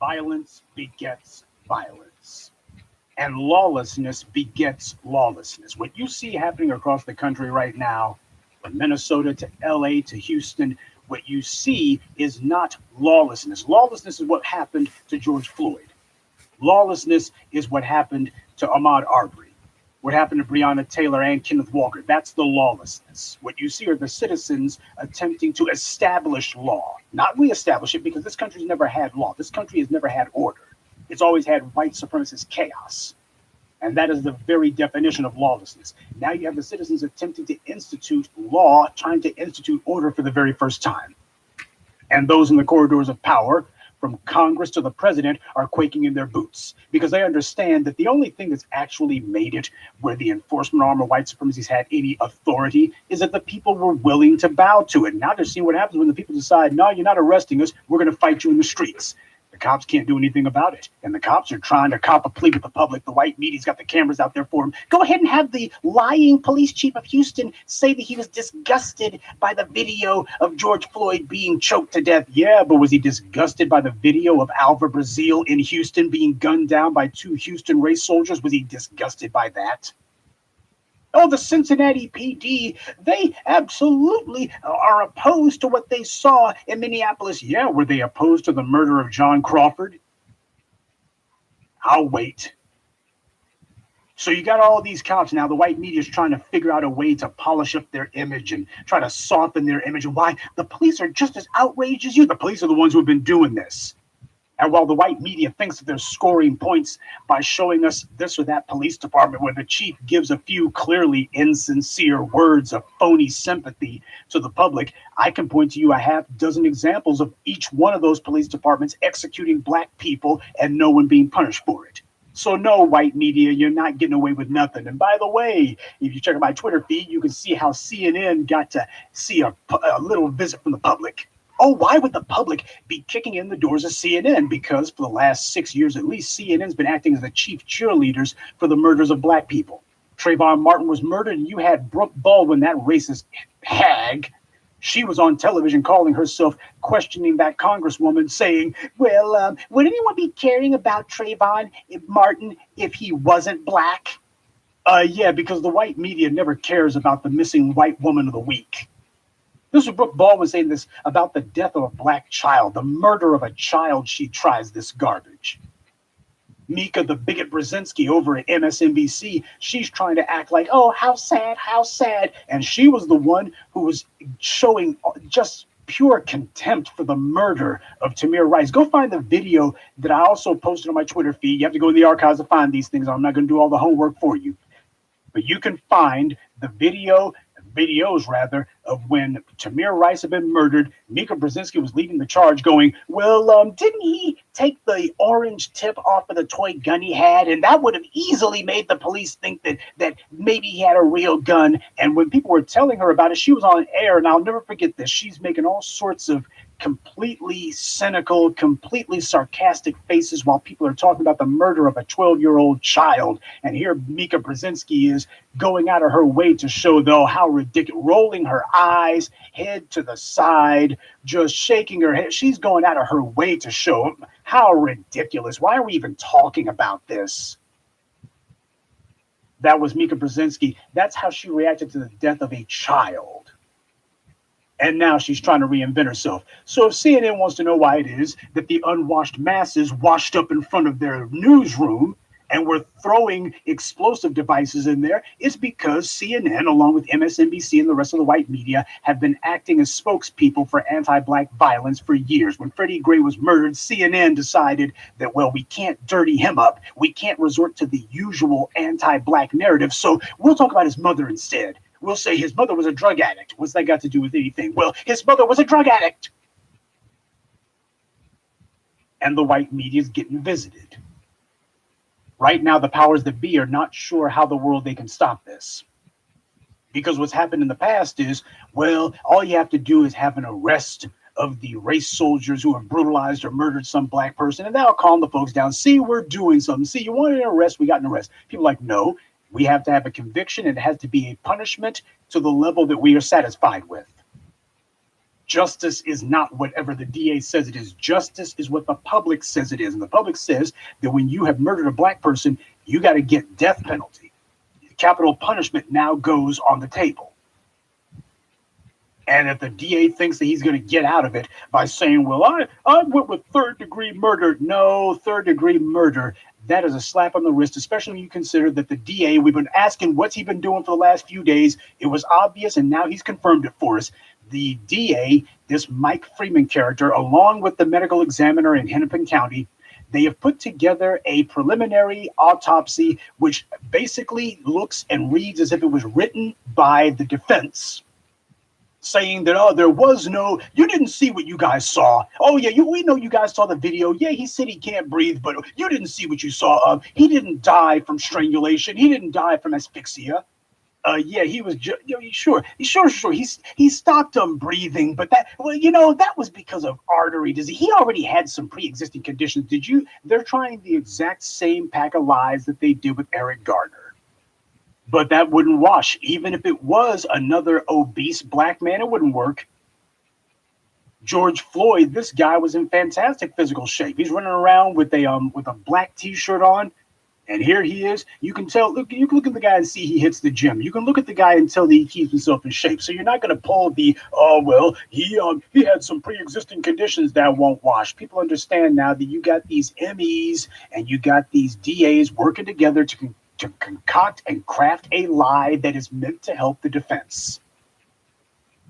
Violence begets violence, and lawlessness begets lawlessness. What you see happening across the country right now, from Minnesota to LA to Houston, what you see is not lawlessness. Lawlessness is what happened to George Floyd. Lawlessness is what happened to Ahmaud Arbery, what happened to Breonna Taylor and Kenneth Walker. That's the lawlessness. What you see are the citizens attempting to establish law, not reestablish it, because this country's never had law. This country has never had order. It's always had white supremacist chaos. And that is the very definition of lawlessness. Now you have the citizens attempting to institute law, trying to institute order for the very first time. And those in the corridors of power, from Congress to the president, are quaking in their boots because they understand that the only thing that's actually made it where the enforcement arm of white supremacy has had any authority is that the people were willing to bow to it. Now they're seeing what happens when the people decide, no, you're not arresting us. We're going to fight you in the streets. The cops can't do anything about it. And the cops are trying to cop a plea with the public. The white media's got the cameras out there for them. Go ahead and have the lying police chief of Houston say that he was disgusted by the video of George Floyd being choked to death. Yeah, but was he disgusted by the video of Alva Brazil in Houston being gunned down by 2 Houston race soldiers? Was he disgusted by that? Oh, the Cincinnati PD, they absolutely are opposed to what they saw in Minneapolis. Yeah, were they opposed to the murder of John Crawford? I'll wait. So you got all these cops now. The white media is trying to figure out a way to polish up their image and try to soften their image. And why? The police are just as outraged as you. The police are the ones who have been doing this. And while the white media thinks that they're scoring points by showing us this or that police department where the chief gives a few clearly insincere words of phony sympathy to the public, I can point to you a half dozen examples of each one of those police departments executing black people and no one being punished for it. So no, white media, you're not getting away with nothing. And by the way, if you check out my Twitter feed, you can see how CNN got to see a little visit from the public. Oh, why would the public be kicking in the doors of CNN? Because for the last 6 years at least, CNN's been acting as the chief cheerleaders for the murders of black people. Trayvon Martin was murdered, and you had Brooke Baldwin, that racist hag. She was on television calling herself questioning that congresswoman, saying, well, would anyone be caring about Trayvon Martin if he wasn't black? Yeah, because the white media never cares about the missing white woman of the week. This is Brooke Baldwin saying this about the death of a black child, the murder of a child. She tries this garbage. Mika, the bigot Brzezinski over at MSNBC, she's trying to act like, oh, how sad, how sad. And she was the one who was showing just pure contempt for the murder of Tamir Rice. Go find the video that I also posted on my Twitter feed. You have to go in the archives to find these things. I'm not going to do all the homework for you. But you can find the videos of when Tamir Rice had been murdered. Mika Brzezinski was leading the charge going, well, didn't he take the orange tip off of the toy gun he had? And that would have easily made the police think that maybe he had a real gun. And when people were telling her about it, she was on air, and I'll never forget this. She's making all sorts of completely cynical, completely sarcastic faces while people are talking about the murder of a 12-year-old child. And here Mika Brzezinski is going out of her way to show, though, how ridiculous, rolling her eyes, head to the side, just shaking her head. She's going out of her way to show how ridiculous. Why are we even talking about this? That was Mika Brzezinski. That's how she reacted to the death of a child. And now she's trying to reinvent herself. So if CNN wants to know why it is that the unwashed masses washed up in front of their newsroom and were throwing explosive devices in there, it's because CNN, along with MSNBC and the rest of the white media, have been acting as spokespeople for anti-black violence for years. When Freddie Gray was murdered, CNN decided that, well, we can't dirty him up. We can't resort to the usual anti-black narrative. So we'll talk about his mother instead. We'll say his mother was a drug addict. What's that got to do with anything? Well, his mother was a drug addict. And the white media is getting visited. Right now, the powers that be are not sure how the world they can stop this. Because what's happened in the past is, well, all you have to do is have an arrest of the race soldiers who have brutalized or murdered some black person, and that'll calm the folks down. See, we're doing something. See, you wanted an arrest, we got an arrest. People are like, no. We have to have a conviction, and it has to be a punishment to the level that we are satisfied with. Justice is not whatever the DA says it is. Justice is what the public says it is. And the public says that when you have murdered a black person, you got to get death penalty. Capital punishment now goes on the table. And if the DA thinks that he's going to get out of it by saying, well, I went with third-degree murder. No, third-degree murder. That is a slap on the wrist, especially when you consider that the DA, we've been asking what's he been doing for the last few days. It was obvious, and now he's confirmed it for us. The DA, this Mike Freeman character, along with the medical examiner in Hennepin County, they have put together a preliminary autopsy, which basically looks and reads as if it was written by the defense, saying that, oh, there was no, you didn't see what you guys saw. Oh, yeah, we know you guys saw the video. Yeah, he said he can't breathe, but you didn't see what you saw. He didn't die from strangulation. He didn't die from asphyxia. Yeah, he was sure. He stopped him breathing, but that was because of artery disease. He already had some pre-existing conditions. They're trying the exact same pack of lies that they did with Eric Garner. But that wouldn't wash. Even if it was another obese black man, it wouldn't work. George Floyd, this guy was in fantastic physical shape. He's running around with a black T-shirt on. And here he is. You can tell. You can look at the guy and see he hits the gym. You can look at the guy and tell that he keeps himself in shape. So you're not going to pull the, oh well, he had some pre-existing conditions that won't wash. People understand now that you got these MEs and you got these DAs working together to concoct and craft a lie that is meant to help the defense.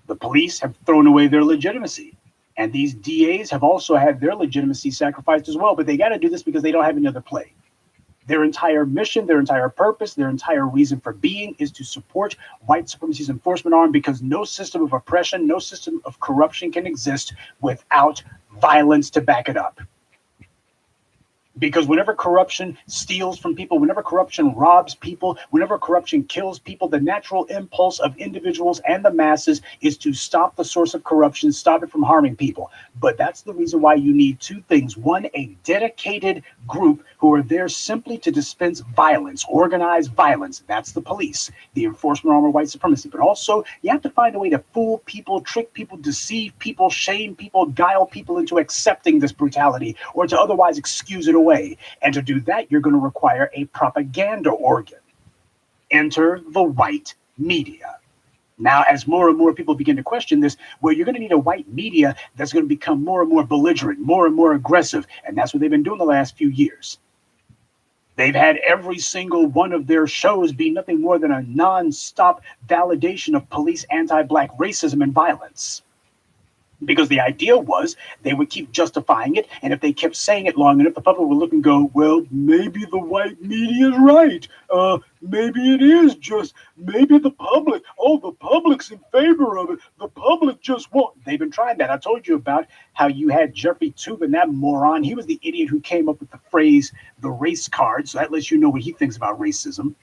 The police have thrown away their legitimacy. And these DAs have also had their legitimacy sacrificed as well. But they got to do this because they don't have any other play. Their entire mission, their entire purpose, their entire reason for being is to support white supremacy's enforcement arm, because no system of oppression, no system of corruption can exist without violence to back it up. Because whenever corruption steals from people, whenever corruption robs people, whenever corruption kills people, the natural impulse of individuals and the masses is to stop the source of corruption, stop it from harming people. But that's the reason why you need two things. One, a dedicated group who are there simply to dispense violence, organized violence. That's the police, the enforcement arm of white supremacy. But also, you have to find a way to fool people, trick people, deceive people, shame people, guile people into accepting this brutality, or to otherwise excuse it away. And to do that, you're going to require a propaganda organ. Enter the white media. Now, as more and more people begin to question this, well, you're going to need a white media that's going to become more and more belligerent, more and more aggressive. And that's what they've been doing the last few years. They've had every single one of their shows be nothing more than a non-stop validation of police anti-black racism and violence. Because the idea was they would keep justifying it, and if they kept saying it long enough, the public would look and go, well, maybe the white media is right. Maybe it is just, maybe the public's in favor of it. The public just won't. They've been trying that. I told you about how you had Jeffrey Toobin, that moron. He was the idiot who came up with the phrase, the race card. So that lets you know what he thinks about racism.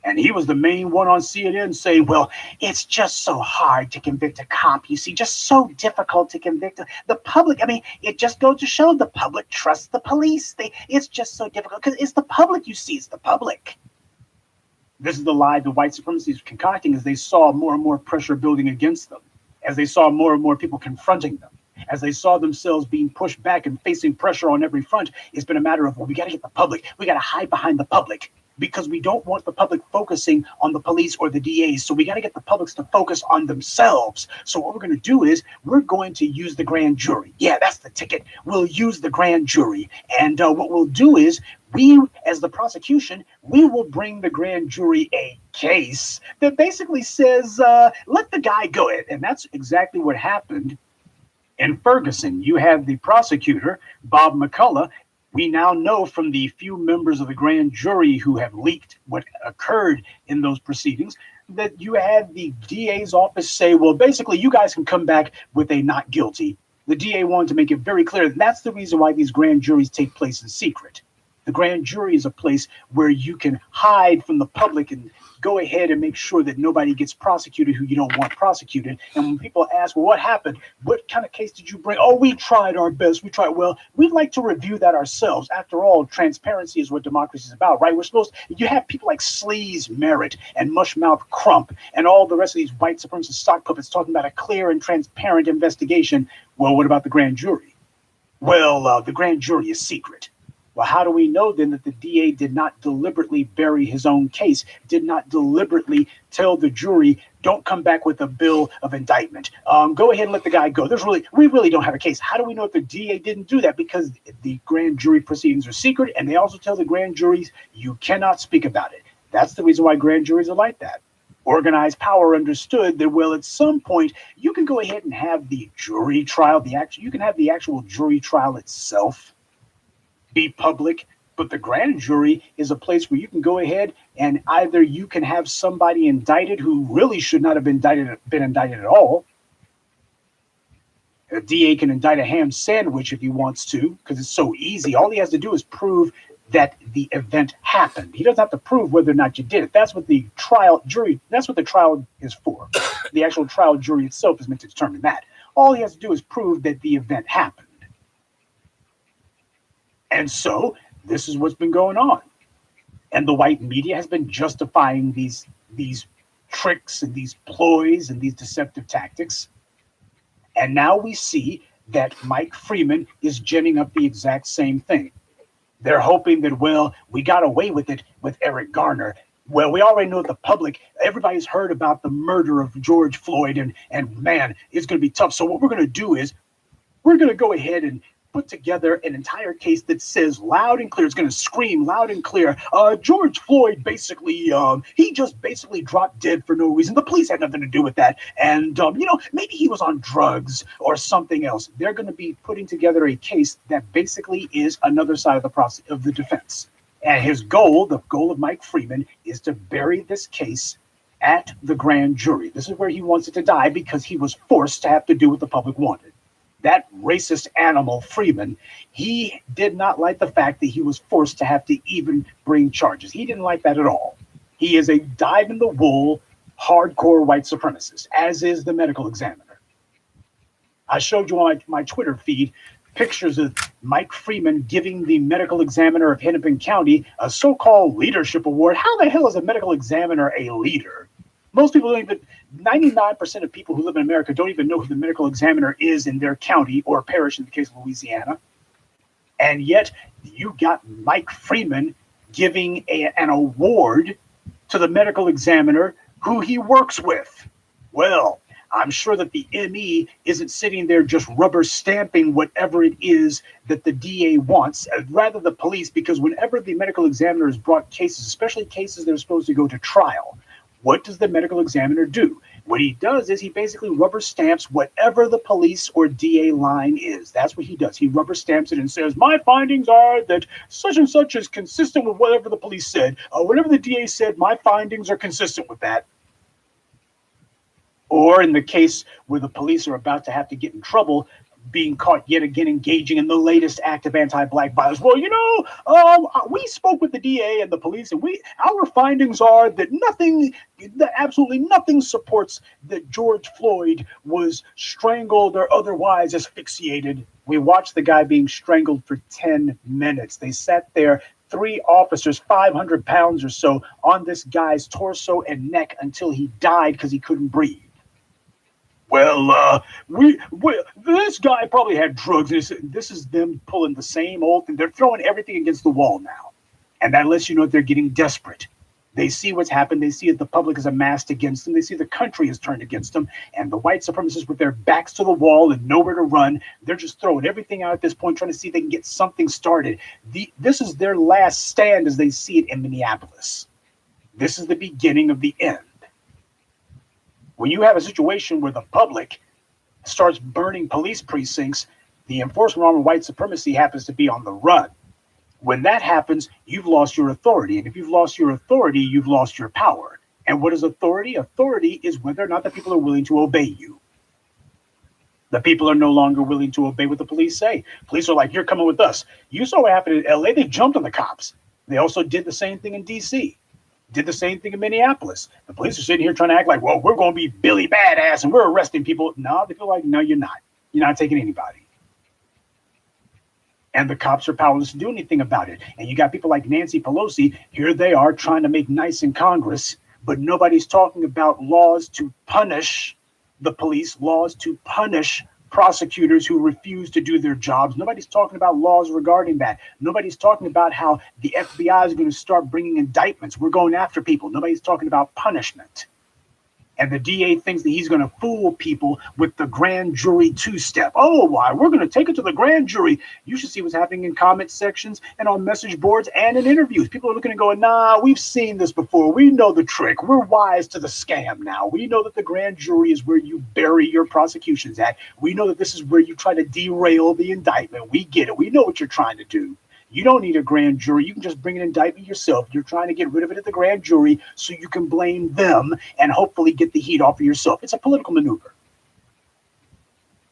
And he was the main one on CNN saying, well, it's just so hard to convict a cop, you see, just so difficult to convict the public. I mean, it just goes to show the public trusts the police. It's just so difficult because it's the public, you see, it's the public. This is the lie the white supremacists are concocting as they saw more and more pressure building against them, as they saw more and more people confronting them, as they saw themselves being pushed back and facing pressure on every front. It's been a matter of, well, we got to get the public. We got to hide behind the public, because we don't want the public focusing on the police or the DAs. So we got to get the public to focus on themselves. So what we're going to do is we're going to use the grand jury. Yeah, that's the ticket. We'll use the grand jury. And what we'll do is we, as the prosecution, we will bring the grand jury a case that basically says, let the guy go. And that's exactly what happened in Ferguson. You had the prosecutor, Bob McCullough. We now know from the few members of the grand jury who have leaked what occurred in those proceedings that you had the DA's office say, well, basically, you guys can come back with a not guilty. The DA wanted to make it very clear that that's the reason why these grand juries take place in secret. The grand jury is a place where you can hide from the public and go ahead and make sure that nobody gets prosecuted who you don't want prosecuted. And when people ask, well, what happened? What kind of case did you bring? Oh, we tried our best. We tried. Well, we'd like to review that ourselves. After all, transparency is what democracy is about, right? You have people like Sleaze Merritt and Mushmouth Crump and all the rest of these white supremacist sock puppets talking about a clear and transparent investigation. Well, what about the grand jury? Well, the grand jury is secret. Well, how do we know then that the DA did not deliberately bury his own case, did not deliberately tell the jury, don't come back with a bill of indictment. Go ahead and let the guy go. We really don't have a case. How do we know if the DA didn't do that? Because the grand jury proceedings are secret, and they also tell the grand juries you cannot speak about it. That's the reason why grand juries are like that. Organized power understood that, well, at some point, you can go ahead and have the jury trial, you can have the actual jury trial itself be public, but the grand jury is a place where you can go ahead and either you can have somebody indicted who really should not have been indicted at all. A DA can indict a ham sandwich if he wants to, because it's so easy. All he has to do is prove that the event happened. He doesn't have to prove whether or not you did it. That's what the trial is for. The actual trial jury itself is meant to determine that. All he has to do is prove that the event happened. And so this is what's been going on. And the white media has been justifying these tricks and these ploys and these deceptive tactics. And now we see that Mike Freeman is ginning up the exact same thing. They're hoping that, well, we got away with it with Eric Garner. Well, we already know the public, everybody's heard about the murder of George Floyd, and man, it's going to be tough. So what we're going to do is we're going to go ahead and put together an entire case that says loud and clear, it's going to scream loud and clear, George Floyd basically, he just basically dropped dead for no reason. The police had nothing to do with that. And, maybe he was on drugs or something else. They're going to be putting together a case that basically is another side of the process of the defense. And his goal, the goal of Mike Freeman, is to bury this case at the grand jury. This is where he wants it to die because he was forced to have to do what the public wanted. That racist animal, Freeman, he did not like the fact that he was forced to have to even bring charges. He didn't like that at all. He is a dyed-in-the-wool, hardcore white supremacist, as is the medical examiner. I showed you on my Twitter feed pictures of Mike Freeman giving the medical examiner of Hennepin County a so-called leadership award. How the hell is a medical examiner a leader? Most people don't even, 99% of people who live in America don't even know who the medical examiner is in their county or parish in the case of Louisiana. And yet you got Mike Freeman giving an award to the medical examiner who he works with. Well, I'm sure that the ME isn't sitting there just rubber stamping whatever it is that the DA wants, rather the police, because whenever the medical examiner has brought cases, especially cases that are supposed to go to trial, what does the medical examiner do? What he does is he basically rubber stamps whatever the police or DA line is. That's what he does. He rubber stamps it and says, my findings are that such and such is consistent with whatever the police said. Whatever the DA said, my findings are consistent with that. Or in the case where the police are about to have to get in trouble, being caught yet again engaging in the latest act of anti-black violence. Well, we spoke with the DA and the police, and our findings are that absolutely nothing supports that George Floyd was strangled or otherwise asphyxiated. We watched the guy being strangled for 10 minutes. They sat there, 3 officers, 500 pounds or so, on this guy's torso and neck until he died because he couldn't breathe. Well, this guy probably had drugs. This is them pulling the same old thing. They're throwing everything against the wall now. And that lets you know they're getting desperate. They see what's happened. They see that the public is amassed against them. They see the country is turned against them. And the white supremacists with their backs to the wall and nowhere to run, they're just throwing everything out at this point, trying to see if they can get something started. This is their last stand as they see it in Minneapolis. This is the beginning of the end. When you have a situation where the public starts burning police precincts, the enforcement arm of white supremacy happens to be on the run. When that happens, you've lost your authority. And if you've lost your authority, you've lost your power. And what is authority? Authority is whether or not the people are willing to obey you. The people are no longer willing to obey what the police say. Police are like, you're coming with us. You saw what happened in LA. They jumped on the cops. They also did the same thing in DC, did the same thing in Minneapolis. The police are sitting here trying to act like, well, we're going to be Billy Badass and we're arresting people. No, they feel like, no, you're not. You're not taking anybody. And the cops are powerless to do anything about it. And you got people like Nancy Pelosi, here they are trying to make nice in Congress, but nobody's talking about laws to punish the police, laws to punish prosecutors who refuse to do their jobs. Nobody's talking about laws regarding that. Nobody's talking about how the FBI is going to start bringing indictments. We're going after people. Nobody's talking about punishment. And the DA thinks that he's going to fool people with the grand jury two-step. Oh, why? We're going to take it to the grand jury. You should see what's happening in comment sections and on message boards and in interviews. People are looking and going, nah, we've seen this before. We know the trick. We're wise to the scam now. We know that the grand jury is where you bury your prosecutions at. We know that this is where you try to derail the indictment. We get it. We know what you're trying to do. You don't need a grand jury. You can just bring an indictment yourself. You're trying to get rid of it at the grand jury so you can blame them and hopefully get the heat off of yourself. It's a political maneuver.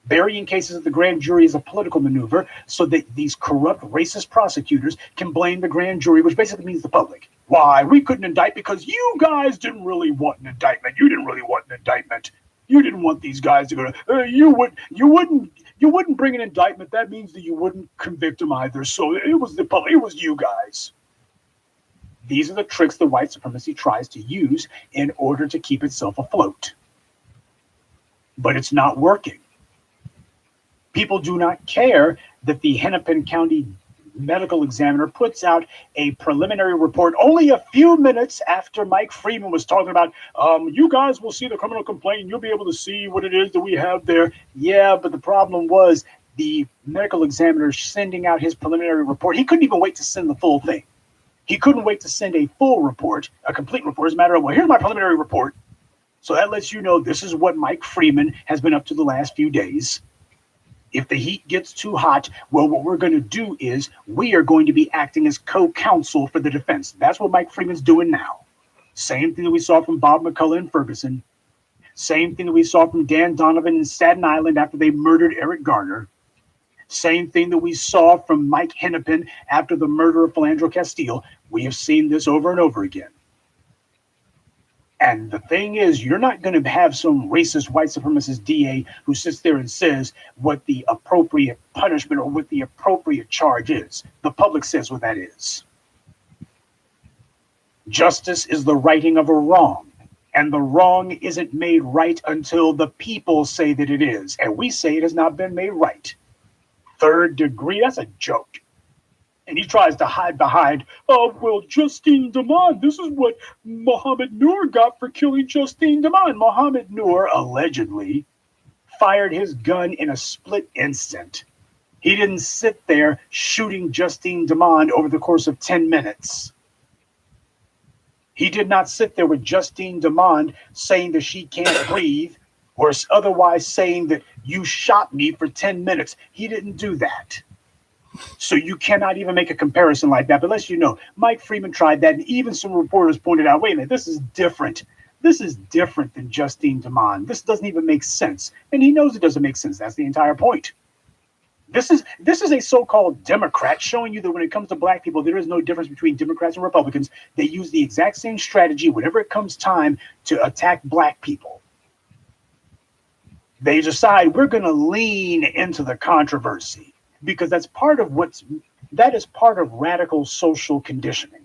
Burying cases at the grand jury is a political maneuver so that these corrupt, racist prosecutors can blame the grand jury, which basically means the public. Why? We couldn't indict because you guys didn't really want an indictment. You didn't really want an indictment. You didn't want these guys to go to, you wouldn't bring an indictment. That means that you wouldn't convict them either. So it was the public, it was you guys. These are the tricks the white supremacy tries to use in order to keep itself afloat. But it's not working. People do not care that the Hennepin County medical examiner puts out a preliminary report only a few minutes after Mike Freeman was talking about, you guys will see the criminal complaint. You'll be able to see what it is that we have there. Yeah, but the problem was the medical examiner sending out his preliminary report. He couldn't even wait to send the full thing. He couldn't wait to send a full report, a complete report. As a matter of, well, here's my preliminary report. So that lets you know this is what Mike Freeman has been up to the last few days. If the heat gets too hot, well, what we're going to do is we are going to be acting as co-counsel for the defense. That's what Mike Freeman's doing now. Same thing that we saw from Bob McCullough in Ferguson. Same thing that we saw from Dan Donovan in Staten Island after they murdered Eric Garner. Same thing that we saw from Mike Hennepin after the murder of Philandro Castile. We have seen this over and over again. And the thing is, you're not going to have some racist white supremacist DA who sits there and says what the appropriate punishment or what the appropriate charge is. The public says what that is. Justice is the righting of a wrong. And the wrong isn't made right until the people say that it is. And we say it has not been made right. Third degree, that's a joke. And he tries to hide behind, oh, well, Justine Damand, this is what Mohammed Noor got for killing Justine Damand. Mohammed Noor allegedly fired his gun in a split instant. He didn't sit there shooting Justine Damand over the course of 10 minutes. He did not sit there with Justine Damand saying that she can't breathe or otherwise saying that you shot me for 10 minutes. He didn't do that. So you cannot even make a comparison like that. But let's you know, Mike Freeman tried that, and even some reporters pointed out, wait a minute, this is different. This is different than Justine Damand. This doesn't even make sense. And he knows it doesn't make sense. That's the entire point. This is a so-called Democrat showing you that when it comes to black people, there is no difference between Democrats and Republicans. They use the exact same strategy whenever it comes time to attack black people. They decide we're going to lean into the controversy. Because that is part of radical social conditioning.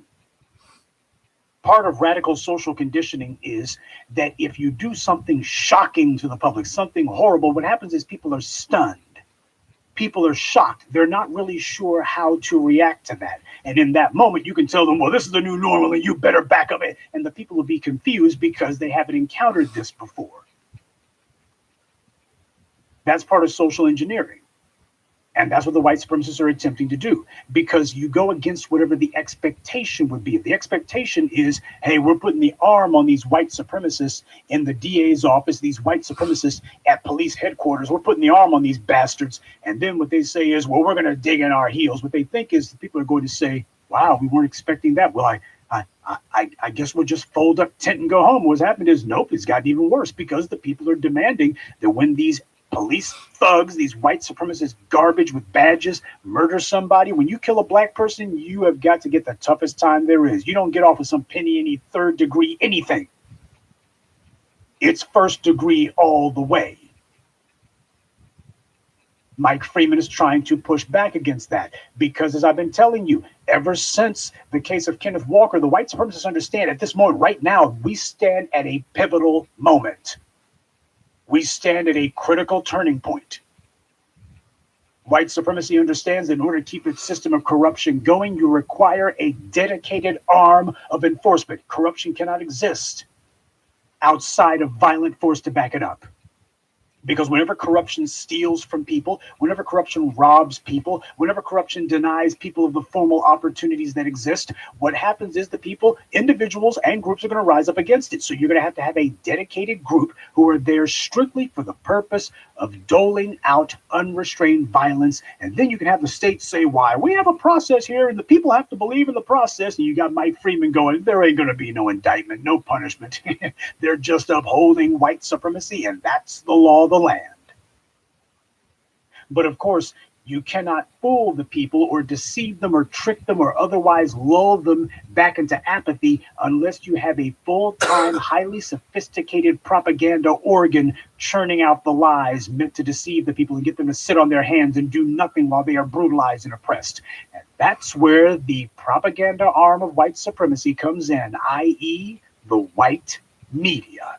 Part of radical social conditioning is that if you do something shocking to the public, something horrible, what happens is people are stunned. People are shocked. They're not really sure how to react to that. And in that moment, you can tell them, well, this is the new normal and you better back up it. And the people will be confused because they haven't encountered this before. That's part of social engineering. And that's what the white supremacists are attempting to do, because you go against whatever the expectation would be. The expectation is, hey, we're putting the arm on these white supremacists in the DA's office, these white supremacists at police headquarters. We're putting the arm on these bastards. And then what they say is, well, we're going to dig in our heels. What they think is people are going to say, wow, we weren't expecting that. Well, I guess we'll just fold up tent and go home. What's happened is, nope, it's gotten even worse because the people are demanding that when these police thugs, these white supremacist garbage with badges, murder somebody. When you kill a black person, you have got to get the toughest time there is. You don't get off with some penny, any third degree, anything. It's first degree all the way. Mike Freeman is trying to push back against that because, as I've been telling you, ever since the case of Kenneth Walker, the white supremacists understand at this moment, right now, we stand at a pivotal moment. We stand at a critical turning point. White supremacy understands that in order to keep its system of corruption going, you require a dedicated arm of enforcement. Corruption cannot exist outside of violent force to back it up. Because whenever corruption steals from people, whenever corruption robs people, whenever corruption denies people of the formal opportunities that exist, what happens is the people, individuals, and groups are going to rise up against it. So you're going to have a dedicated group who are there strictly for the purpose of doling out unrestrained violence. And then you can have the state say, why? We have a process here, and the people have to believe in the process. And you got Mike Freeman going, there ain't going to be no indictment, no punishment. They're just upholding white supremacy, and that's the law of the land. But of course, you cannot fool the people or deceive them or trick them or otherwise lull them back into apathy unless you have a full-time, highly sophisticated propaganda organ churning out the lies meant to deceive the people and get them to sit on their hands and do nothing while they are brutalized and oppressed. And that's where the propaganda arm of white supremacy comes in, i.e. the white media.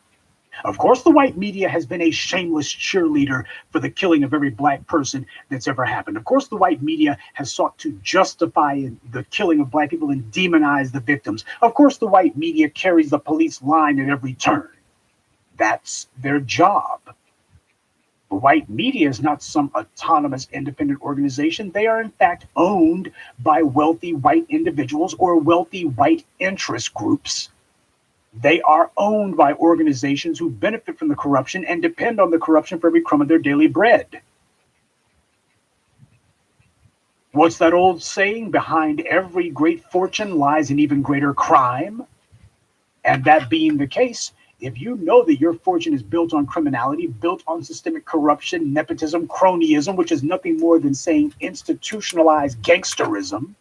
Of course, the white media has been a shameless cheerleader for the killing of every black person that's ever happened. Of course, the white media has sought to justify the killing of black people and demonize the victims. Of course, the white media carries the police line at every turn. That's their job. The white media is not some autonomous independent organization. They are, in fact, owned by wealthy white individuals or wealthy white interest groups. They are owned by organizations who benefit from the corruption and depend on the corruption for every crumb of their daily bread. What's that old saying? Behind every great fortune lies an even greater crime. And that being the case, if you know that your fortune is built on criminality, built on systemic corruption, nepotism, cronyism, which is nothing more than saying institutionalized gangsterism,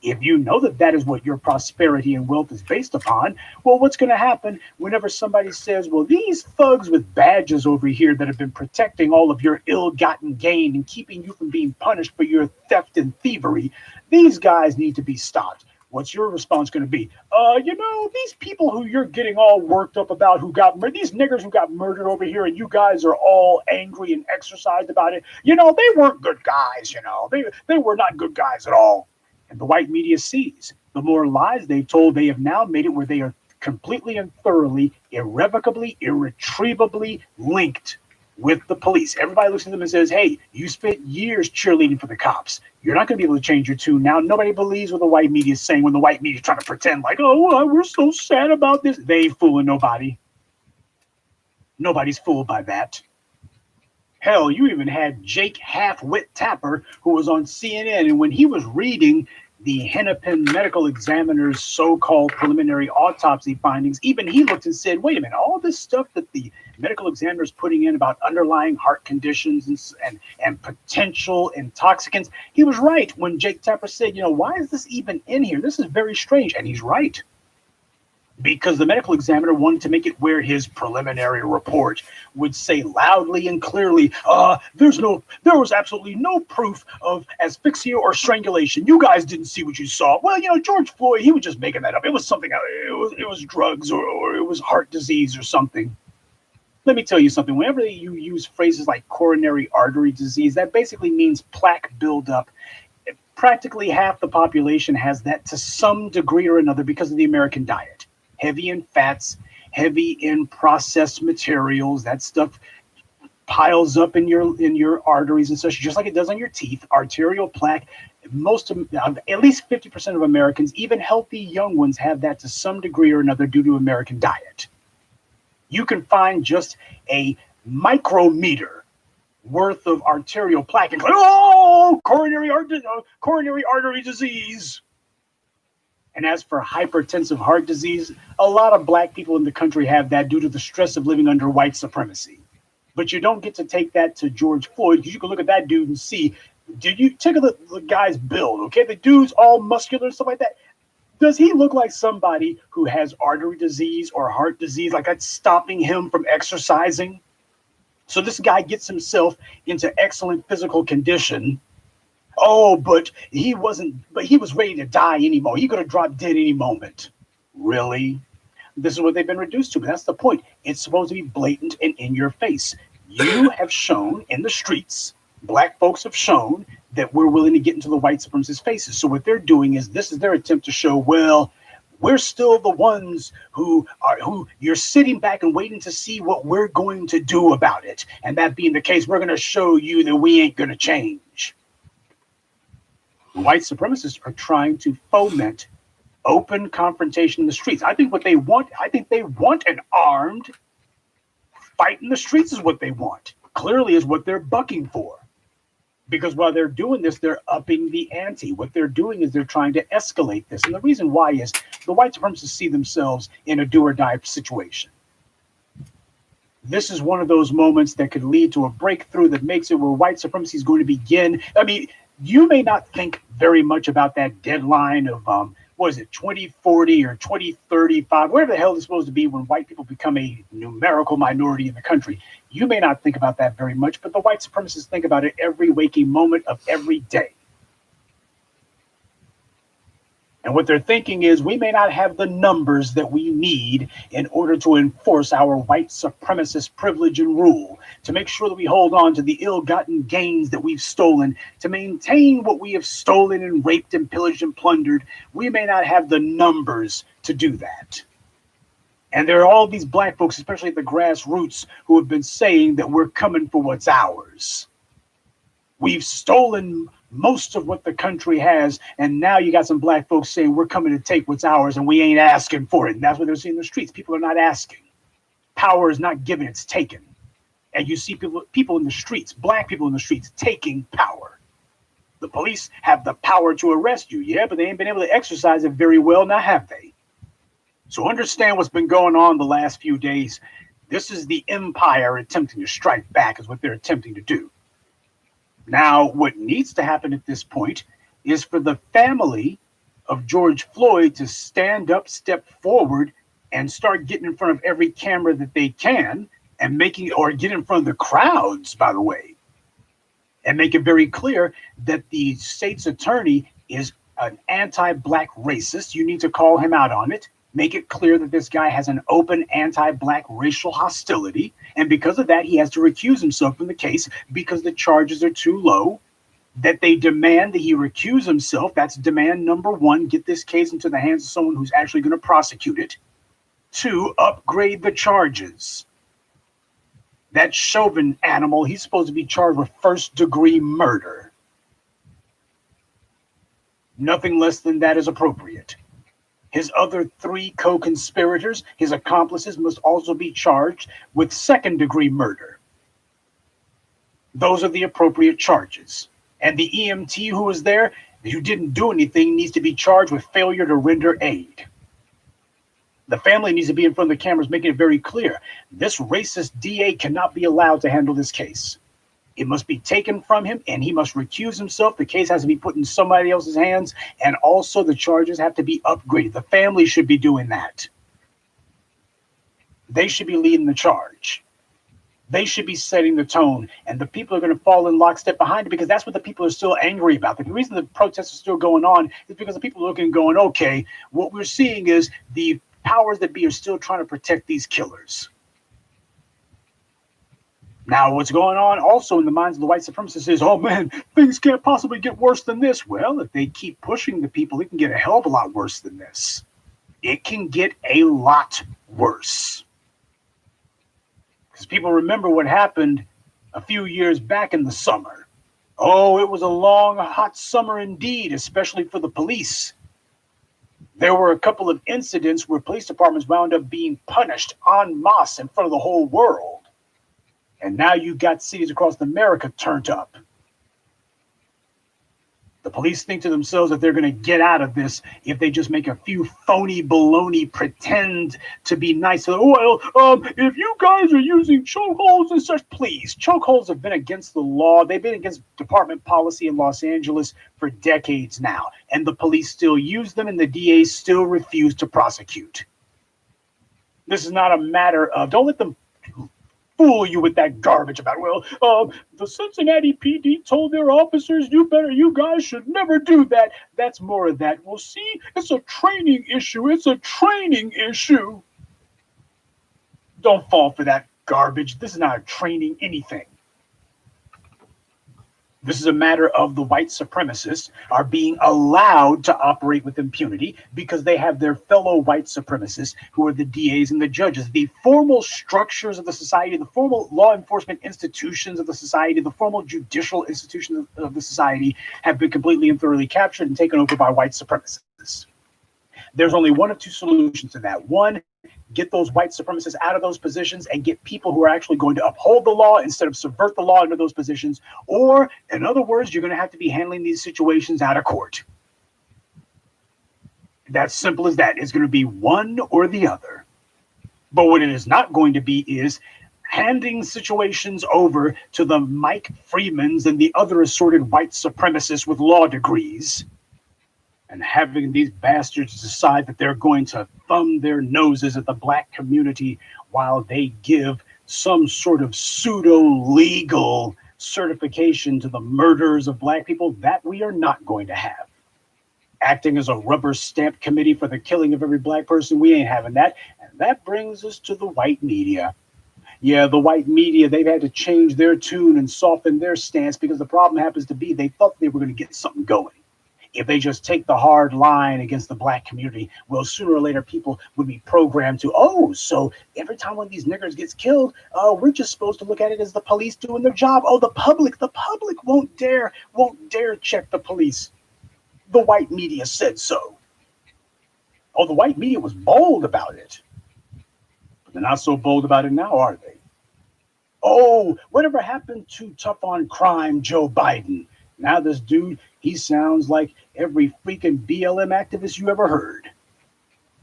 if you know that that is what your prosperity and wealth is based upon, well, what's going to happen whenever somebody says, well, these thugs with badges over here that have been protecting all of your ill-gotten gain and keeping you from being punished for your theft and thievery, these guys need to be stopped. What's your response going to be? These people who you're getting all worked up about these niggers who got murdered over here and you guys are all angry and exercised about it. They weren't good guys, They were not good guys at all. And the white media sees the more lies they've told, they have now made it where they are completely and thoroughly, irrevocably, irretrievably linked with the police. Everybody looks at them and says, hey, you spent years cheerleading for the cops. You're not going to be able to change your tune now. Nobody believes what the white media is saying when the white media is trying to pretend like, we're so sad about this. They ain't fooling nobody. Nobody's fooled by that. Hell, you even had Jake Half-Wit Tapper, who was on CNN, and when he was reading the Hennepin medical examiner's so-called preliminary autopsy findings, even he looked and said, wait a minute, all this stuff that the medical examiner is putting in about underlying heart conditions and potential intoxicants, he was right when Jake Tapper said, why is this even in here? This is very strange. And he's right. Because the medical examiner wanted to make it where his preliminary report would say loudly and clearly, there was absolutely no proof of asphyxia or strangulation. You guys didn't see what you saw. Well, George Floyd, he was just making that up. It was something, it was drugs or it was heart disease or something. Let me tell you something. Whenever you use phrases like coronary artery disease, that basically means plaque buildup. Practically half the population has that to some degree or another because of the American diet. Heavy in fats, heavy in processed materials. That stuff piles up in your arteries and such, just like it does on your teeth. Arterial plaque. At least 50% of Americans, even healthy young ones, have that to some degree or another due to American diet. You can find just a micrometer worth of arterial plaque and go, coronary artery disease. And as for hypertensive heart disease, a lot of black people in the country have that due to the stress of living under white supremacy. But you don't get to take that to George Floyd, because you can look at that dude and see, did you take a look at the guy's build? Okay, the dude's all muscular and stuff like that. Does he look like somebody who has artery disease or heart disease, like that's stopping him from exercising? So this guy gets himself into excellent physical condition. Oh, but he was ready to die anymore. He could have dropped dead any moment. Really? This is what they've been reduced to. But that's the point. It's supposed to be blatant and in your face. You have shown in the streets, black folks have shown that we're willing to get into the white supremacist faces. So what they're doing is, this is their attempt to show, well, we're still the ones who you're sitting back and waiting to see what we're going to do about it. And that being the case, we're going to show you that we ain't going to change. White supremacists are trying to foment open confrontation in the streets. I think they want an armed fight in the streets is what they want. Clearly is what they're bucking for. Because while they're doing this, they're upping the ante. What they're doing is they're trying to escalate this. And the reason why is the white supremacists see themselves in a do or die situation. This is one of those moments that could lead to a breakthrough that makes it where white supremacy is going to begin. I mean, you may not think very much about that deadline of, 2040 or 2035, whatever the hell it's supposed to be when white people become a numerical minority in the country. You may not think about that very much, but the white supremacists think about it every waking moment of every day. And what they're thinking is, we may not have the numbers that we need in order to enforce our white supremacist privilege and rule, to make sure that we hold on to the ill-gotten gains that we've stolen, to maintain what we have stolen and raped and pillaged and plundered. We may not have the numbers to do that. And there are all these black folks, especially at the grassroots, who have been saying that we're coming for what's ours. We've stolen most of what the country has, and now you got some black folks saying we're coming to take what's ours, and we ain't asking for it. And that's what they're seeing in the streets. People are not asking. Power is not given, it's taken. And you see people in the streets, black people in the streets, taking power. The police have the power to arrest you, yeah, but they ain't been able to exercise it very well, now have they? So understand what's been going on the last few days. This is the empire attempting to strike back, is what they're attempting to do. Now, what needs to happen at this point is for the family of George Floyd to stand up, step forward, and start getting in front of every camera that they can, and get in front of the crowds, by the way, and make it very clear that the state's attorney is an anti-black racist. You need to call him out on it. Make it clear that this guy has an open anti-black racial hostility. And because of that, he has to recuse himself from the case because the charges are too low, that they demand that he recuse himself. That's demand number one. Get this case into the hands of someone who's actually going to prosecute it. 2, upgrade the charges. That Chauvin animal, he's supposed to be charged with first-degree murder. Nothing less than that is appropriate. His other 3 co-conspirators, his accomplices, must also be charged with second-degree murder. Those are the appropriate charges. And the EMT who was there, who didn't do anything, needs to be charged with failure to render aid. The family needs to be in front of the cameras making it very clear. This racist DA cannot be allowed to handle this case. It must be taken from him, and he must recuse himself. The case has to be put in somebody else's hands, and also the charges have to be upgraded. The family should be doing that. They should be leading the charge. They should be setting the tone, and the people are going to fall in lockstep behind it, because that's what the people are still angry about. The reason the protests are still going on is because the people are looking and going, okay, what we're seeing is the powers that be are still trying to protect these killers. Now, what's going on also in the minds of the white supremacists is, oh man, things can't possibly get worse than this. Well, if they keep pushing the people, it can get a hell of a lot worse than this. It can get a lot worse. Because people remember what happened a few years back in the summer. Oh, it was a long, hot summer indeed, especially for the police. There were a couple of incidents where police departments wound up being punished en masse in front of the whole world. And now you got cities across America turned up. The police think to themselves that they're going to get out of this if they just make a few phony baloney pretend to be nice. So, well, if you guys are using chokeholds and such, please. Chokeholds have been against the law. They've been against department policy in Los Angeles for decades now. And the police still use them and the DAs still refuse to prosecute. This is not a matter of, don't let them fool you with that garbage about, the Cincinnati PD told their officers, you guys should never do that. That's more of that. Well, see, it's a training issue. It's a training issue. Don't fall for that garbage. This is not a training anything. This is a matter of the white supremacists are being allowed to operate with impunity because they have their fellow white supremacists who are the DAs and the judges. The formal structures of the society, the formal law enforcement institutions of the society, the formal judicial institutions of the society have been completely and thoroughly captured and taken over by white supremacists. There's only one of two solutions to that. One, get those white supremacists out of those positions and get people who are actually going to uphold the law instead of subvert the law into those positions. Or, in other words, you're going to have to be handling these situations out of court. That's simple as that. It's going to be one or the other. But what it is not going to be is handing situations over to the Mike Freemans and the other assorted white supremacists with law degrees, and having these bastards decide that they're going to thumb their noses at the black community while they give some sort of pseudo-legal certification to the murderers of black people, that we are not going to have. Acting as a rubber stamp committee for the killing of every black person, we ain't having that. And that brings us to the white media. Yeah, the white media, they've had to change their tune and soften their stance because the problem happens to be they thought they were going to get something going. If they just take the hard line against the black community, well, sooner or later, people would be programmed to, so every time one of these niggers gets killed, we're just supposed to look at it as the police doing their job. Oh, the public won't dare check the police. The white media said so. Oh, the white media was bold about it. But they're not so bold about it now, are they? Oh, whatever happened to tough on crime Joe Biden? Now this dude, he sounds like every freaking BLM activist you ever heard.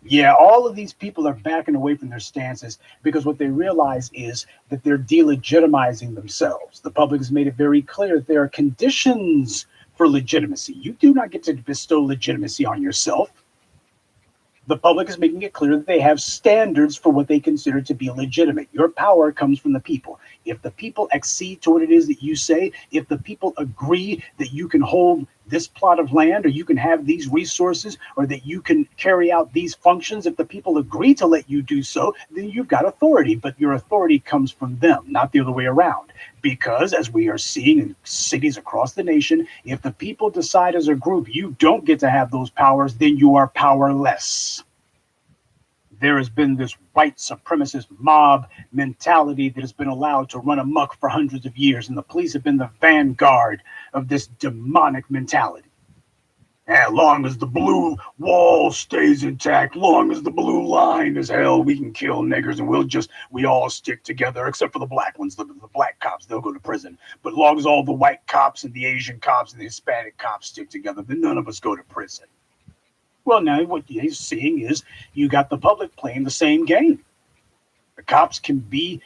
Yeah, all of these people are backing away from their stances because what they realize is that they're delegitimizing themselves. The public has made it very clear that there are conditions for legitimacy. You do not get to bestow legitimacy on yourself. The public is making it clear that they have standards for what they consider to be legitimate. Your power comes from the people. If the people accede to what it is that you say, if the people agree that you can hold this plot of land or you can have these resources or that you can carry out these functions, if the people agree to let you do so, then you've got authority. But your authority comes from them, not the other way around. Because as we are seeing in cities across the nation, if the people decide as a group you don't get to have those powers, then you are powerless. There has been this white supremacist mob mentality that has been allowed to run amok for hundreds of years, and the police have been the vanguard of this demonic mentality. As long as the blue wall stays intact, long as the blue line is held, we can kill niggers and we all stick together, except for the black ones, the black cops, they'll go to prison. But as long as all the white cops and the Asian cops and the Hispanic cops stick together, then none of us go to prison. Well, now what he's seeing is you got the public playing the same game. The cops can be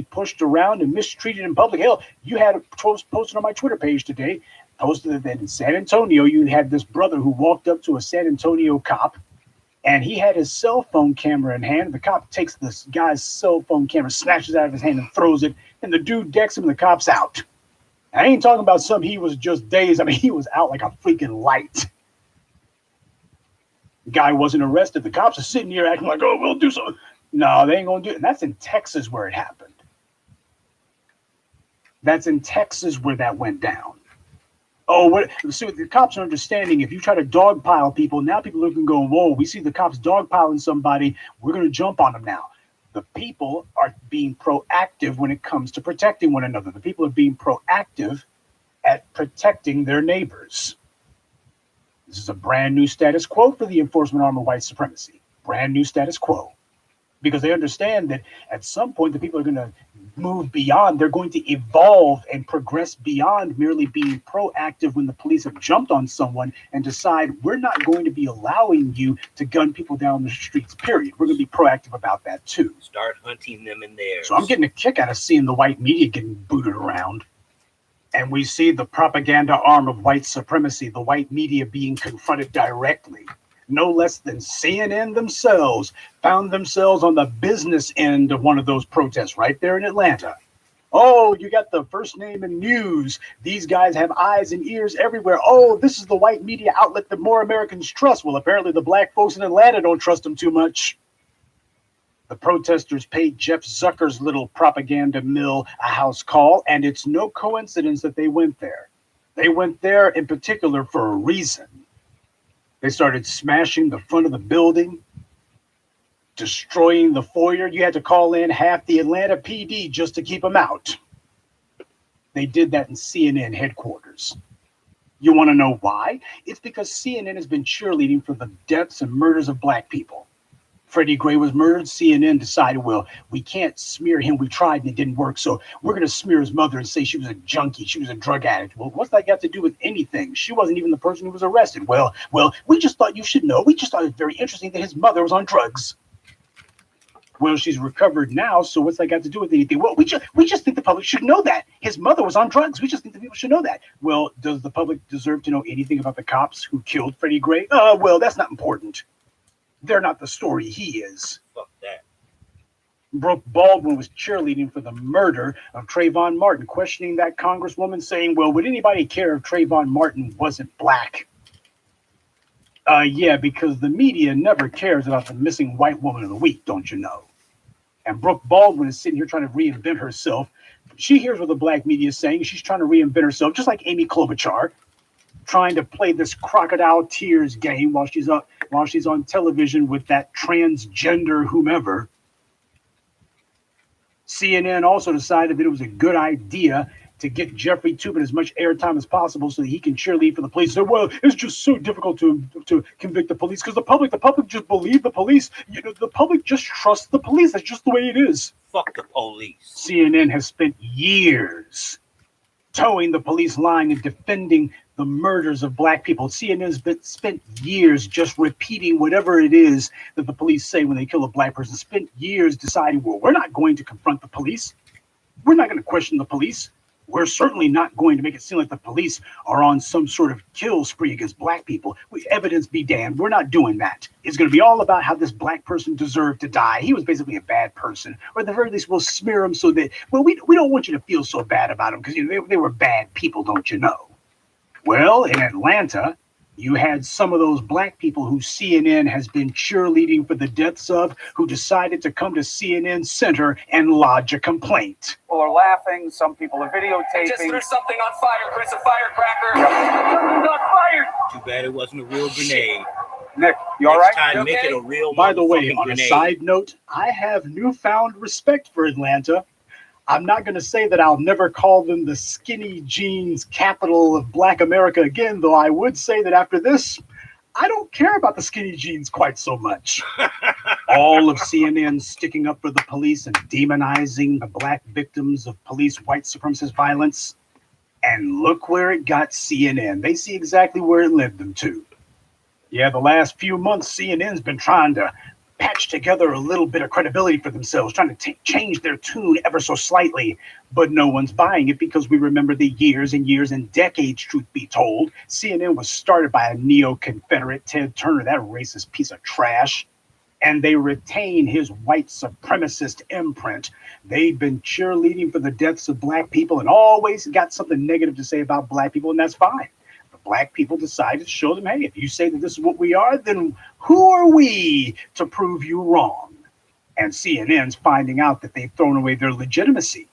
pushed around and mistreated in public. Hell, you had a post posted on my Twitter page today, posted that in San Antonio, you had this brother who walked up to a San Antonio cop, and he had his cell phone camera in hand. The cop takes this guy's cell phone camera, snatches it out of his hand and throws it, and the dude decks him and the cop's out. I ain't talking about he was just dazed. I mean, he was out like a freaking light. The guy wasn't arrested. The cops are sitting here acting like, oh, we'll do something. No, they ain't going to do it. And that's in Texas where it happened. That's in Texas where that went down. Oh, see, the cops are understanding if you try to dogpile people, now people are looking going, whoa, we see the cops dogpiling somebody. We're going to jump on them now. The people are being proactive when it comes to protecting one another. The people are being proactive at protecting their neighbors. This is a brand new status quo for the enforcement arm of white supremacy. Brand new status quo. because they understand that at some point the people are going to move beyond. They're going to evolve and progress beyond merely being proactive when the police have jumped on someone and decide we're not going to be allowing you to gun people down the streets, period. We're going to be proactive about that too. Start hunting them in there. So I'm getting a kick out of seeing the white media getting booted around. And we see the propaganda arm of white supremacy, the white media being confronted directly. No less than CNN themselves found themselves on the business end of one of those protests right there in Atlanta. Oh, you got the first name in news. These guys have eyes and ears everywhere. Oh, this is the white media outlet that more Americans trust. Well, apparently the black folks in Atlanta don't trust them too much. The protesters paid Jeff Zucker's little propaganda mill a house call, and it's no coincidence that they went there. They went there in particular for a reason. They started smashing the front of the building, destroying the foyer. You had to call in half the Atlanta PD just to keep them out. They did that in CNN headquarters. You want to know why? It's because CNN has been cheerleading for the deaths and murders of black people. Freddie Gray was murdered. CNN decided, well, we can't smear him. We tried and it didn't work. So we're going to smear his mother and say she was a junkie. She was a drug addict. Well, what's that got to do with anything? She wasn't even the person who was arrested. Well, we just thought you should know. We just thought it was very interesting that his mother was on drugs. Well, she's recovered now. So what's that got to do with anything? Well, we just think the public should know that his mother was on drugs. We just think the people should know that. Well, does the public deserve to know anything about the cops who killed Freddie Gray? Well, that's not important. They're not the story he is. Fuck that. Brooke Baldwin was cheerleading for the murder of Trayvon Martin, questioning that congresswoman, saying, well, would anybody care if Trayvon Martin wasn't black? Yeah, because the media never cares about the missing white woman of the week, don't you know? And Brooke Baldwin is sitting here trying to reinvent herself. She hears what the black media is saying. She's trying to reinvent herself, just like Amy Klobuchar, trying to play this crocodile tears game while she's on television with that transgender whomever. CNN also decided that it was a good idea to get Jeffrey Toobin as much airtime as possible so that he can cheerlead for the police. So, well, it's just so difficult to convict the police because the public just believe the police. You know, the public just trusts the police. That's just the way it is. Fuck the police. CNN has spent years towing the police line and defending the murders of black people. CNN has spent years just repeating whatever it is that the police say when they kill a black person. Spent years deciding, well, we're not going to confront the police. We're not going to question the police. We're certainly not going to make it seem like the police are on some sort of kill spree against black people. Evidence be damned. We're not doing that. It's going to be all about how this black person deserved to die. He was basically a bad person. Or at the very least, we'll smear him so that, well, we don't want you to feel so bad about him because they were bad people, don't you know? Well, in Atlanta, you had some of those black people who CNN has been cheerleading for the deaths of, who decided to come to CNN Center and lodge a complaint. People are laughing. Some people are videotaping. Just threw something on fire, Chris, a firecracker. Something's on fire. Too bad it wasn't a real grenade. Nick, you all right? Next time, You make okay? it a real By the way, motherfucking on grenade. a side note, I have newfound respect for Atlanta. I'm not going to say that I'll never call them the skinny jeans capital of Black America again, though I would say that after this, I don't care about the skinny jeans quite so much. All of CNN sticking up for the police and demonizing the black victims of police white supremacist violence. And look where it got CNN. They see exactly where it led them to. Yeah, the last few months, CNN's been trying to patch together a little bit of credibility for themselves, trying to change their tune ever so slightly, but no one's buying it because we remember the years and years and decades, truth be told. CNN was started by a neo-Confederate, Ted Turner, that racist piece of trash, and they retain his white supremacist imprint. They've been cheerleading for the deaths of black people and always got something negative to say about black people, and that's fine. Black people decided to show them, hey, if you say that this is what we are, then who are we to prove you wrong? And CNN's finding out that they've thrown away their legitimacy.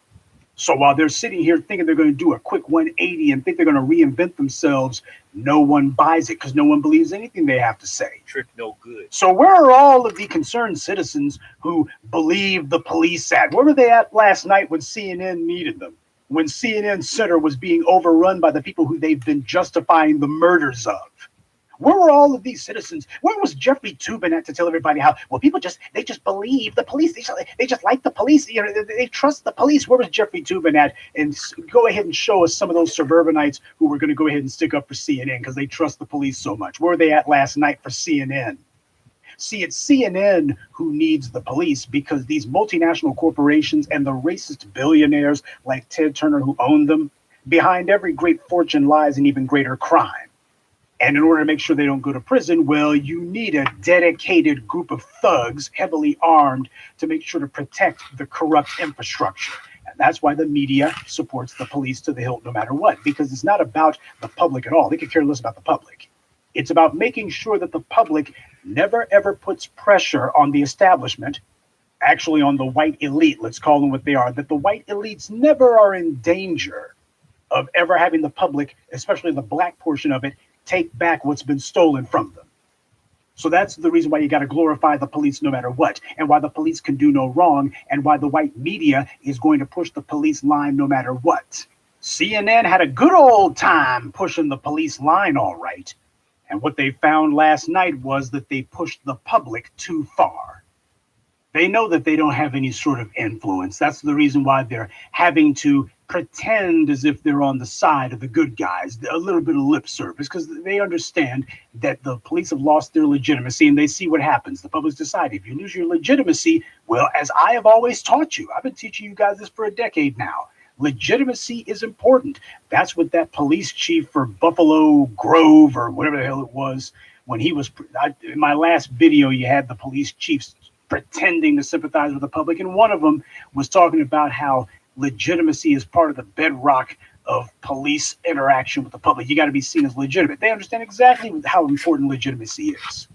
So while they're sitting here thinking they're going to do a quick 180 and think they're going to reinvent themselves, no one buys it because no one believes anything they have to say. Trick no good. So where are all of the concerned citizens who believe the police at? Where were they at last night when CNN needed them? When CNN Center was being overrun by the people who they've been justifying the murders of? Where were all of these citizens? Where was Jeffrey Toobin at to tell everybody how, well, people they just believe the police. They just like the police. You know, they trust the police. Where was Jeffrey Toobin at? And go ahead and show us some of those suburbanites who were going to go ahead and stick up for CNN because they trust the police so much. Where were they at last night for CNN? See, it's CNN who needs the police because these multinational corporations and the racist billionaires like Ted Turner who own them, behind every great fortune lies an even greater crime. And in order to make sure they don't go to prison, well, you need a dedicated group of thugs, heavily armed, to make sure to protect the corrupt infrastructure. And that's why the media supports the police to the hilt no matter what, because it's not about the public at all. They could care less about the public. It's about making sure that the public never, ever puts pressure on the establishment, actually on the white elite, let's call them what they are, that the white elites never are in danger of ever having the public, especially the black portion of it, take back what's been stolen from them. So that's the reason why you got to glorify the police no matter what, and why the police can do no wrong, and why the white media is going to push the police line no matter what. CNN had a good old time pushing the police line, all right. And what they found last night was that they pushed the public too far. They know that they don't have any sort of influence. That's the reason why they're having to pretend as if they're on the side of the good guys, a little bit of lip service, because they understand that the police have lost their legitimacy and they see what happens. The public's decided if you lose your legitimacy, well, as I have always taught you, I've been teaching you guys this for a decade now. Legitimacy is important. That's what that police chief for Buffalo Grove or whatever the hell it was, when he was, in my last video, you had the police chiefs pretending to sympathize with the public. And one of them was talking about how legitimacy is part of the bedrock of police interaction with the public. You got to be seen as legitimate. They understand exactly how important legitimacy is.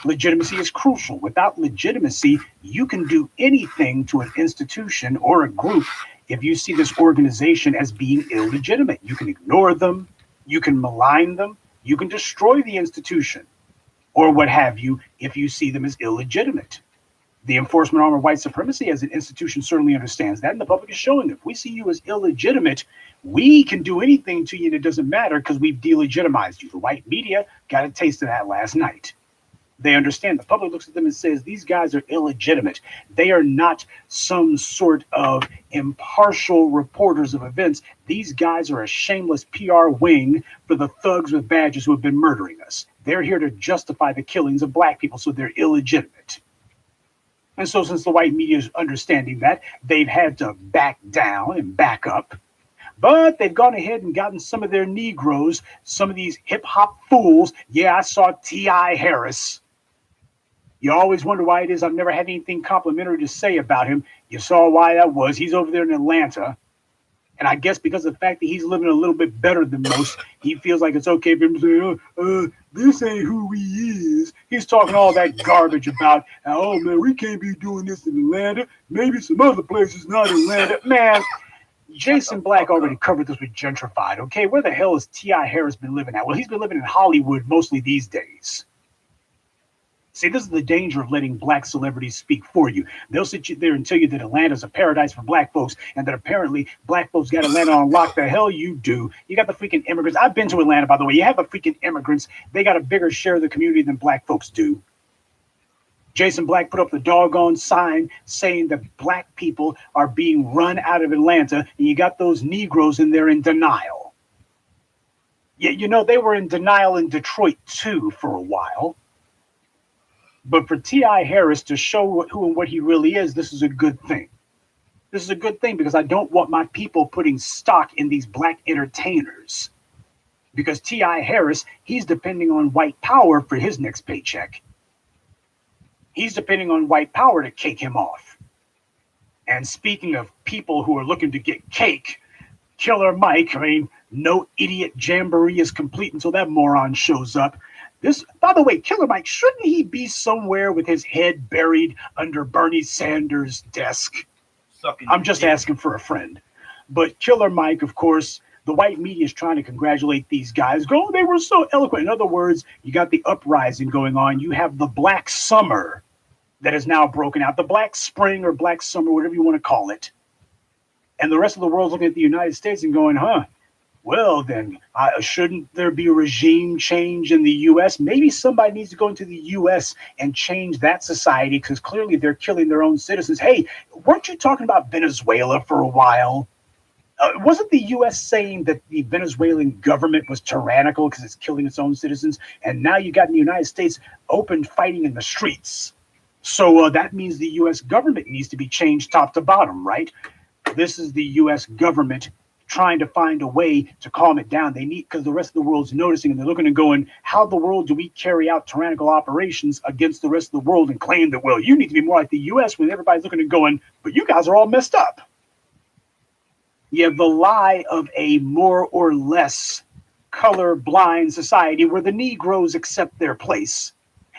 Legitimacy is crucial. Without legitimacy, you can do anything to an institution or a group if you see this organization as being illegitimate. You can ignore them, you can malign them, you can destroy the institution, or what have you, if you see them as illegitimate. The enforcement arm of white supremacy as an institution certainly understands that, and the public is showing them. If we see you as illegitimate, we can do anything to you and it doesn't matter because we've delegitimized you. The white media got a taste of that last night. They understand. The public looks at them and says, these guys are illegitimate. They are not some sort of impartial reporters of events. These guys are a shameless PR wing for the thugs with badges who have been murdering us. They're here to justify the killings of black people, so they're illegitimate. And so since the white media is understanding that, they've had to back down and back up. But they've gone ahead and gotten some of their Negroes, some of these hip-hop fools. Yeah, I saw T.I. Harris. You always wonder why it is I've never had anything complimentary to say about him. You saw why that was. He's over there in Atlanta. And I guess because of the fact that he's living a little bit better than most, he feels like it's okay for him to say, this ain't who he is. He's talking all that garbage about, oh, man, we can't be doing this in Atlanta. Maybe some other places, not Atlanta. Man, Jason Black already covered this with Gentrified, okay? Where the hell has T.I. Harris been living at? Well, he's been living in Hollywood mostly these days. See, this is the danger of letting black celebrities speak for you. They'll sit you there and tell you that Atlanta's a paradise for black folks and that apparently black folks got Atlanta on lock. The hell you do. You got the freaking immigrants. I've been to Atlanta, by the way. You have the freaking immigrants. They got a bigger share of the community than black folks do. Jason Black put up the doggone sign saying that black people are being run out of Atlanta, and you got those Negroes in there in denial. Yeah, you know, they were in denial in Detroit, too, for a while. But for T.I. Harris to show who and what he really is, this is a good thing. This is a good thing because I don't want my people putting stock in these black entertainers. Because T.I. Harris, he's depending on white power for his next paycheck. He's depending on white power to cake him off. And speaking of people who are looking to get cake, Killer Mike, I mean, no idiot jamboree is complete until that moron shows up. This, by the way, Killer Mike, shouldn't he be somewhere with his head buried under Bernie Sanders' desk? I'm just asking for a friend. But Killer Mike, of course, the white media is trying to congratulate these guys. Oh, they were so eloquent. In other words, you got the uprising going on. You have the Black Summer that is now broken out. The Black Spring or Black Summer, whatever you want to call it. And the rest of the world's looking at the United States and going, Well, then, shouldn't there be a regime change in the U.S.? Maybe somebody needs to go into the U.S. and change that society because clearly they're killing their own citizens. Hey, weren't you talking about Venezuela for a while? Wasn't the U.S. saying that the Venezuelan government was tyrannical because it's killing its own citizens? And now you got in the United States open fighting in the streets. So that means the U.S. government needs to be changed top to bottom, right? This is the U.S. government trying to find a way to calm it down. They need, because the rest of the world's noticing and they're looking and going, how the world do we carry out tyrannical operations against the rest of the world and claim that, well, you need to be more like the U.S. when everybody's looking and going, but you guys are all messed up. You have the lie of a more or less color-blind society where the Negroes accept their place.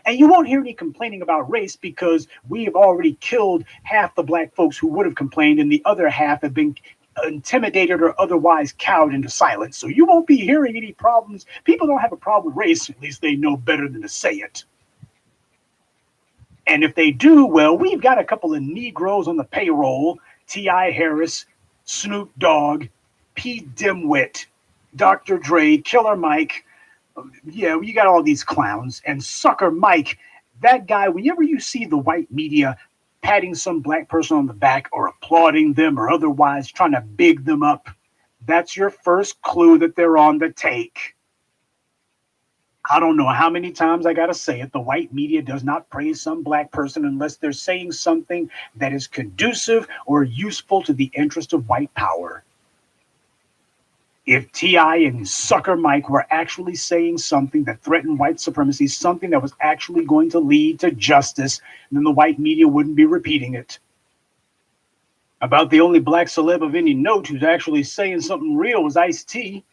And you won't hear any complaining about race because we have already killed half the black folks who would have complained and the other half have been intimidated or otherwise cowed into silence. So you won't be hearing any problems. People don't have a problem with race. At least they know better than to say it. And if they do, well, we've got a couple of Negroes on the payroll. T.I. Harris, Snoop Dogg, P. Dimwit, Dr. Dre, Killer Mike. Yeah, you got all these clowns. And Sucker Mike, that guy, whenever you see the white media patting some black person on the back or applauding them or otherwise trying to big them up, that's your first clue that they're on the take. I don't know how many times I got to say it. The white media does not praise some black person unless they're saying something that is conducive or useful to the interest of white power. If T.I. and Sucker Mike were actually saying something that threatened white supremacy, something that was actually going to lead to justice, then the white media wouldn't be repeating it. About the only black celeb of any note who's actually saying something real was Ice-T.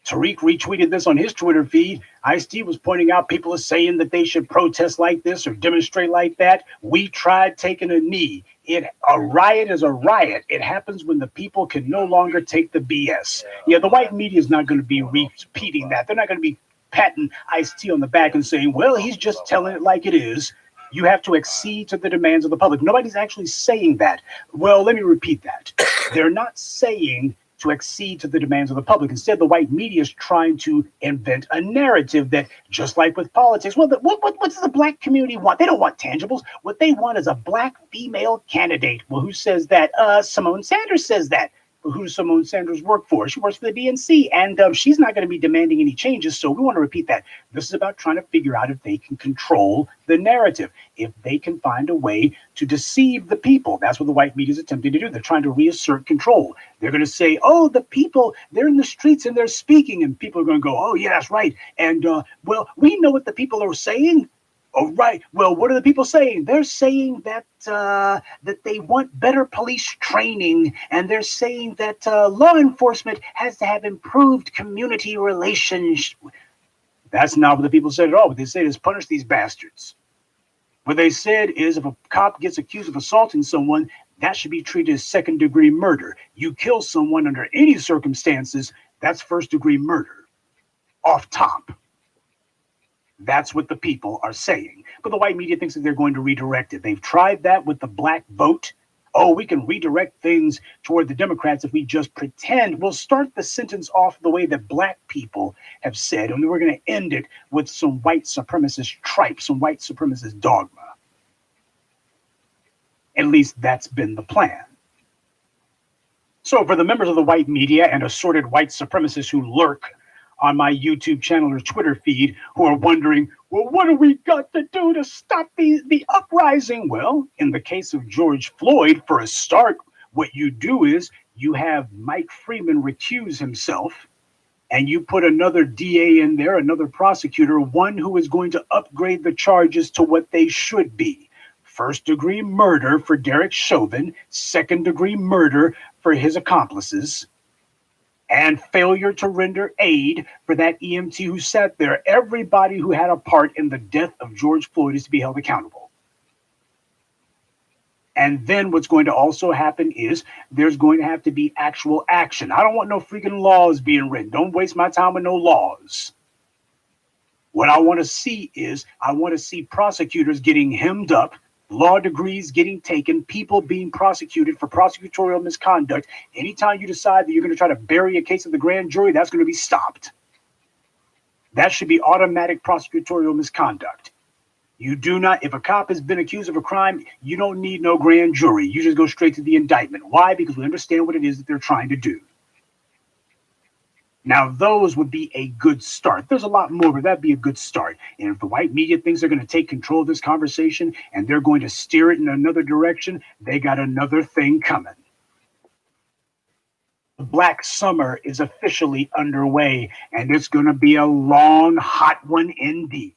Tariq retweeted this on his Twitter feed. Ice-T was pointing out people are saying that they should protest like this or demonstrate like that. We tried taking a knee. A riot is a riot. It happens when the people can no longer take the BS. Yeah, the white media is not going to be repeating that. They're not going to be patting Ice-T on the back and saying, well, he's just telling it like it is. You have to accede to the demands of the public. Nobody's actually saying that. Well, let me repeat that. They're not saying to accede to the demands of the public. Instead, the white media is trying to invent a narrative that, just like with politics, well, what does the black community want? They don't want tangibles. What they want is a black female candidate. Well, who says that? Simone Sanders says that. Who does Simone Sanders work for? She works for the DNC, and she's not going to be demanding any changes. So we want to repeat that. This is about trying to figure out if they can control the narrative, if they can find a way to deceive the people. That's what the white media is attempting to do. They're trying to reassert control. They're going to say, oh, the people, they're in the streets and they're speaking, and people are going to go, oh, yeah, that's right. And, well, we know what the people are saying. Oh, right. Well, what are the people saying? They're saying that that they want better police training, and they're saying that law enforcement has to have improved community relations. That's not what the people said at all. What they said is punish these bastards. What they said is if a cop gets accused of assaulting someone, that should be treated as second-degree murder. You kill someone under any circumstances, that's first-degree murder. Off top. That's what the people are saying. But the white media thinks that they're going to redirect it. They've tried that with the black vote. Oh, we can redirect things toward the Democrats if we just pretend. We'll start the sentence off the way that black people have said, and we're going to end it with some white supremacist tripe, some white supremacist dogma. At least that's been the plan. So for the members of the white media and assorted white supremacists who lurk on my YouTube channel or Twitter feed who are wondering, well, what do we got to do to stop the uprising? Well, in the case of George Floyd, for a start, what you do is you have Mike Freeman recuse himself, and you put another DA in there, another prosecutor, one who is going to upgrade the charges to what they should be. First-degree murder for Derek Chauvin, second-degree murder for his accomplices, and failure to render aid for that EMT who sat there. Everybody who had a part in the death of George Floyd is to be held accountable. And then what's going to also happen is there's going to have to be actual action. I don't want no freaking laws being written. Don't waste my time with no laws. What I want to see is I want to see prosecutors getting hemmed up, law degrees getting taken, people being prosecuted for prosecutorial misconduct. Anytime you decide that you're going to try to bury a case of the grand jury, that's going to be stopped. That should be automatic prosecutorial misconduct. You do not, if a cop has been accused of a crime, you don't need no grand jury. You just go straight to the indictment. Why? Because we understand what it is that they're trying to do. Now, those would be a good start. There's a lot more, but that'd be a good start. And if the white media thinks they're going to take control of this conversation and they're going to steer it in another direction, they got another thing coming. The Black Summer is officially underway, and it's going to be a long, hot one indeed.